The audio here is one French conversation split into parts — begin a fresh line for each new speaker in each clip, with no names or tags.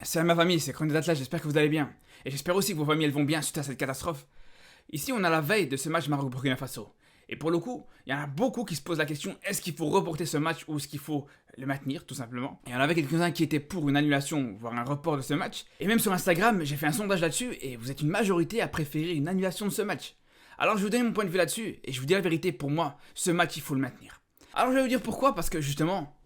Salut ma famille, c'est Chronique d'Atlas, j'espère que vous allez bien. Et j'espère aussi que vos familles elles vont bien suite à cette catastrophe. Ici, on a la veille de ce match Maroc-Burkina Faso. Et pour le coup, il y en a beaucoup qui se posent la question, est-ce qu'il faut reporter ce match ou est-ce qu'il faut le maintenir, tout simplement. Et il y en avait quelques-uns qui étaient pour une annulation, voire un report de ce match. Et même sur Instagram, j'ai fait un sondage là-dessus et vous êtes une majorité à préférer une annulation de ce match. Alors je vous donne mon point de vue là-dessus et je vous dis la vérité, pour moi, ce match, il faut le maintenir. Alors je vais vous dire pourquoi, parce que justement,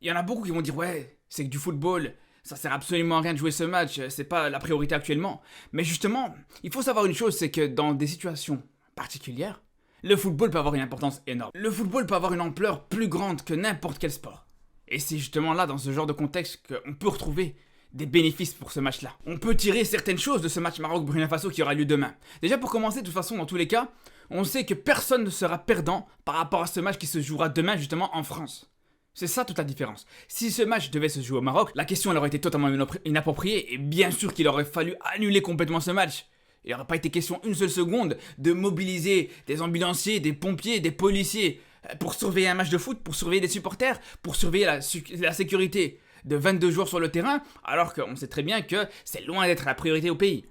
il y en a beaucoup qui vont dire, ouais, c'est que du football, ça sert absolument à rien de jouer ce match, c'est pas la priorité actuellement. Mais justement, il faut savoir une chose, c'est que dans des situations particulières, le football peut avoir une importance énorme. Le football peut avoir une ampleur plus grande que n'importe quel sport. Et c'est justement là, dans ce genre de contexte, qu'on peut retrouver des bénéfices pour ce match-là. On peut tirer certaines choses de ce match Maroc-Burkina Faso qui aura lieu demain. Déjà pour commencer, de toute façon, dans tous les cas, on sait que personne ne sera perdant par rapport à ce match qui se jouera demain justement en France. C'est ça toute la différence. Si ce match devait se jouer au Maroc, la question elle aurait été totalement inappropriée et bien sûr qu'il aurait fallu annuler complètement ce match. Il n'aurait pas été question une seule seconde de mobiliser des ambulanciers, des pompiers, des policiers pour surveiller un match de foot, pour surveiller des supporters, pour surveiller la sécurité de 22 joueurs sur le terrain, alors qu'on sait très bien que c'est loin d'être la priorité au pays.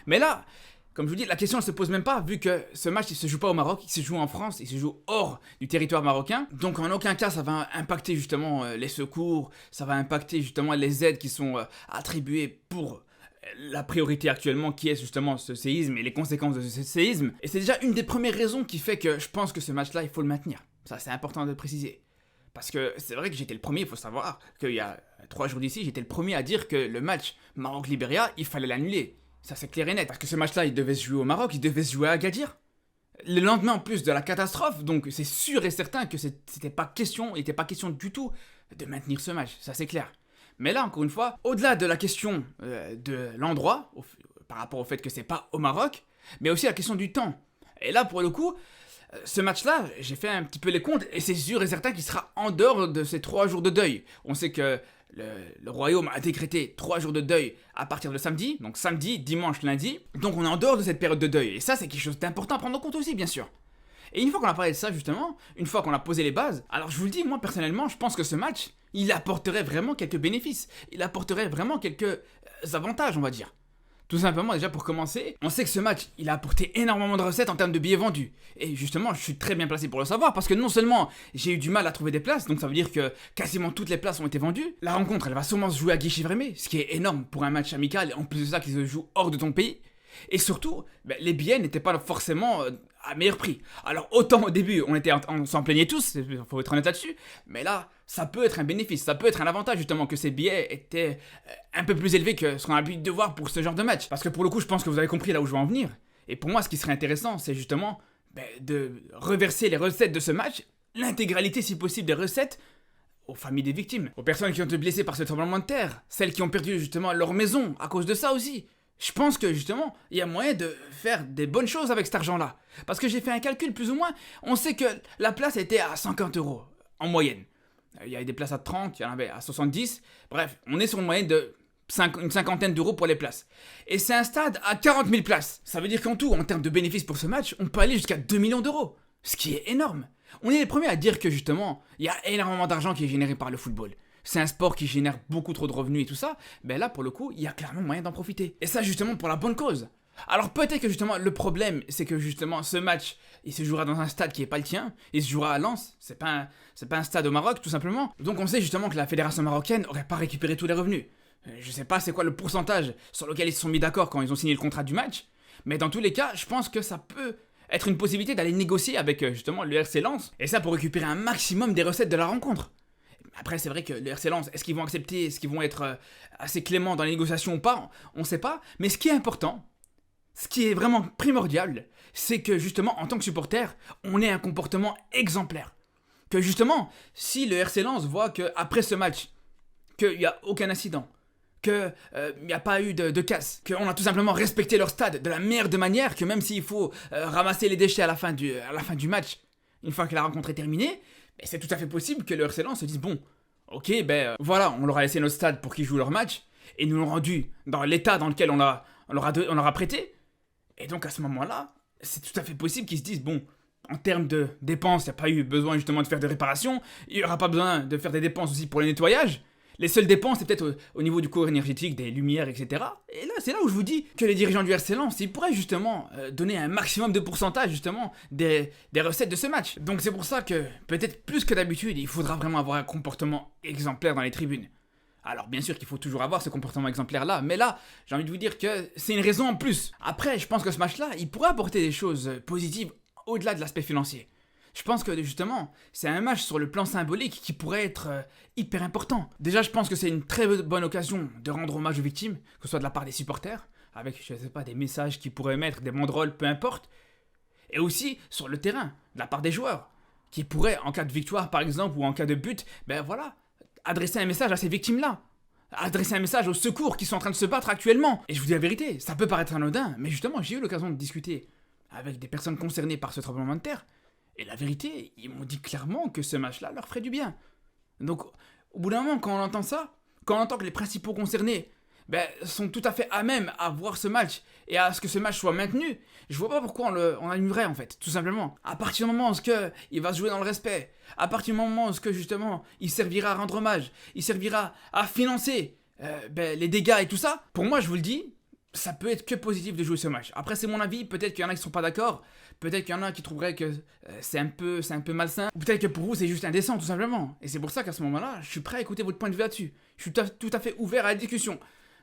Mais là, comme je vous dis, la question ne se pose même pas, vu que ce match il se joue pas au Maroc, il se joue en France, il se joue hors du territoire marocain. Donc en aucun cas ça va impacter justement les secours, ça va impacter justement les aides qui sont attribuées pour la priorité actuellement qui est justement ce séisme et les conséquences de ce séisme. Et c'est déjà une des premières raisons qui fait que je pense que ce match-là, il faut le maintenir. Ça c'est important de le préciser. Parce que c'est vrai que j'étais le premier, il faut savoir qu'il y a 3 jours d'ici, j'étais le premier à dire que le match Maroc-Libéria, il fallait l'annuler. Ça c'est clair et net, parce que ce match-là, il devait se jouer au Maroc, il devait se jouer à Agadir. Le lendemain en plus de la catastrophe, donc c'est sûr et certain que c'était pas question, il n'était pas question du tout de maintenir ce match, ça c'est clair. Mais là, encore une fois, au-delà de la question de l'endroit, par rapport au fait que c'est pas au Maroc, mais aussi la question du temps. Et là, pour le coup, ce match-là, j'ai fait un petit peu les comptes, et c'est sûr et certain qu'il sera en dehors de ces 3 jours de deuil. On sait que le royaume a décrété 3 jours de deuil à partir de samedi, donc samedi, dimanche, lundi. Donc on est en dehors de cette période de deuil. Et ça, c'est quelque chose d'important à prendre en compte aussi, bien sûr. Et une fois qu'on a parlé de ça, justement, une fois qu'on a posé les bases, alors je vous le dis, moi personnellement, je pense que ce match, il apporterait vraiment quelques bénéfices. Il apporterait vraiment quelques avantages, on va dire. Tout simplement, déjà pour commencer, on sait que ce match, il a apporté énormément de recettes en termes de billets vendus. Et justement, je suis très bien placé pour le savoir, parce que non seulement j'ai eu du mal à trouver des places, donc ça veut dire que quasiment toutes les places ont été vendues. La rencontre, elle va sûrement se jouer à guichet fermé, ce qui est énorme pour un match amical, en plus de ça, qui se joue hors de ton pays. Et surtout, les billets n'étaient pas forcément à meilleur prix. Alors autant au début, on s'en plaignait tous, il faut être honnête là-dessus, mais là, ça peut être un bénéfice, ça peut être un avantage justement que ces billets étaient un peu plus élevés que ce qu'on a l'habitude de voir pour ce genre de match. Parce que pour le coup, je pense que vous avez compris là où je veux en venir. Et pour moi, ce qui serait intéressant, c'est justement de reverser les recettes de ce match, l'intégralité si possible des recettes, aux familles des victimes, aux personnes qui ont été blessées par ce tremblement de terre, celles qui ont perdu justement leur maison à cause de ça aussi. Je pense que justement, il y a moyen de faire des bonnes choses avec cet argent-là. Parce que j'ai fait un calcul plus ou moins, on sait que la place était à 50 euros en moyenne. Il y avait des places à 30, il y en avait à 70. Bref, on est sur une moyenne de une cinquantaine d'euros pour les places. Et c'est un stade à 40 000 places. Ça veut dire qu'en tout, en termes de bénéfices pour ce match, on peut aller jusqu'à 2 millions d'euros. Ce qui est énorme. On est les premiers à dire que justement, il y a énormément d'argent qui est généré par le football. C'est un sport qui génère beaucoup trop de revenus et tout ça, ben là pour le coup, il y a clairement moyen d'en profiter. Et ça justement pour la bonne cause. Alors peut-être que justement le problème, c'est que justement ce match, il se jouera dans un stade qui est pas le tien, il se jouera à Lens, c'est pas un stade au Maroc tout simplement. Donc on sait justement que la fédération marocaine aurait pas récupéré tous les revenus. Je sais pas c'est quoi le pourcentage sur lequel ils se sont mis d'accord quand ils ont signé le contrat du match, mais dans tous les cas, je pense que ça peut être une possibilité d'aller négocier avec justement le RC Lens, et ça pour récupérer un maximum des recettes de la rencontre. Après, c'est vrai que le RC Lens, est-ce qu'ils vont accepter, est-ce qu'ils vont être assez cléments dans les négociations ou pas, on ne sait pas. Mais ce qui est important, ce qui est vraiment primordial, c'est que justement, en tant que supporter, on ait un comportement exemplaire. Que justement, si le RC Lens voit qu'après ce match, qu'il n'y a aucun incident, qu'il n'y a pas eu de casse, qu'on a tout simplement respecté leur stade de la meilleure de manière, que même s'il faut ramasser les déchets à la fin du match, une fois que la rencontre est terminée, mais c'est tout à fait possible que le RC Lens se dise bon, ok, voilà, on leur a laissé notre stade pour qu'ils jouent leur match, et nous l'ont rendu dans l'état dans lequel on leur a prêté, et donc à ce moment-là, c'est tout à fait possible qu'ils se disent bon, en termes de dépenses, il n'y a pas eu besoin justement de faire des réparations, il n'y aura pas besoin de faire des dépenses aussi pour le nettoyage, Les seules dépenses, c'est peut-être au niveau du coût énergétique, des lumières, etc. Et là, c'est là où je vous dis que les dirigeants du RC Lens, ils pourraient justement donner un maximum de pourcentage, justement, des recettes de ce match. Donc c'est pour ça que, peut-être plus que d'habitude, il faudra vraiment avoir un comportement exemplaire dans les tribunes. Alors bien sûr qu'il faut toujours avoir ce comportement exemplaire-là, mais là, j'ai envie de vous dire que c'est une raison en plus. Après, je pense que ce match-là, il pourrait apporter des choses positives au-delà de l'aspect financier. Je pense que justement, c'est un match sur le plan symbolique qui pourrait être hyper important. Déjà, je pense que c'est une très bonne occasion de rendre hommage aux victimes, que ce soit de la part des supporters, avec, je sais pas, des messages qu'ils pourraient mettre, des banderoles, peu importe. Et aussi sur le terrain, de la part des joueurs, qui pourraient, en cas de victoire par exemple, ou en cas de but, ben voilà, adresser un message à ces victimes-là. Adresser un message aux secours qui sont en train de se battre actuellement. Et je vous dis la vérité, ça peut paraître anodin, mais justement, j'ai eu l'occasion de discuter avec des personnes concernées par ce tremblement de terre. Et la vérité, ils m'ont dit clairement que ce match-là leur ferait du bien. Donc, au bout d'un moment, quand on entend ça, quand on entend que les principaux concernés sont tout à fait à même à voir ce match et à ce que ce match soit maintenu, je vois pas pourquoi on annulerait en fait, tout simplement. À partir du moment où il va se jouer dans le respect, à partir du moment où justement il servira à rendre hommage, il servira à financer les dégâts et tout ça, pour moi je vous le dis, ça peut être que positif de jouer ce match. Après c'est mon avis, peut-être qu'il y en a qui sont pas d'accord, peut-être qu'il y en a qui trouveraient que c'est un peu malsain, ou peut-être que pour vous c'est juste indécent tout simplement. Et c'est pour ça qu'à ce moment-là, je suis prêt à écouter votre point de vue là-dessus. Je suis tout à fait ouvert à la discussion.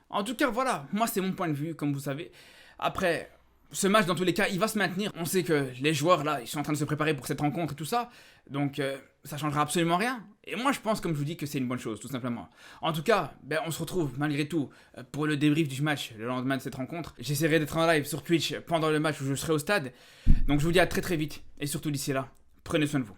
En tout cas voilà, moi c'est mon point de vue comme vous savez. Après, ce match dans tous les cas il va se maintenir. On sait que les joueurs là ils sont en train de se préparer pour cette rencontre et tout ça, donc ça changera absolument rien. Et moi je pense comme je vous dis que c'est une bonne chose tout simplement. En tout cas, on se retrouve malgré tout pour le débrief du match le lendemain de cette rencontre. J'essaierai d'être en live sur Twitch pendant le match où je serai au stade. Donc je vous dis à très très vite et surtout d'ici là, prenez soin de vous.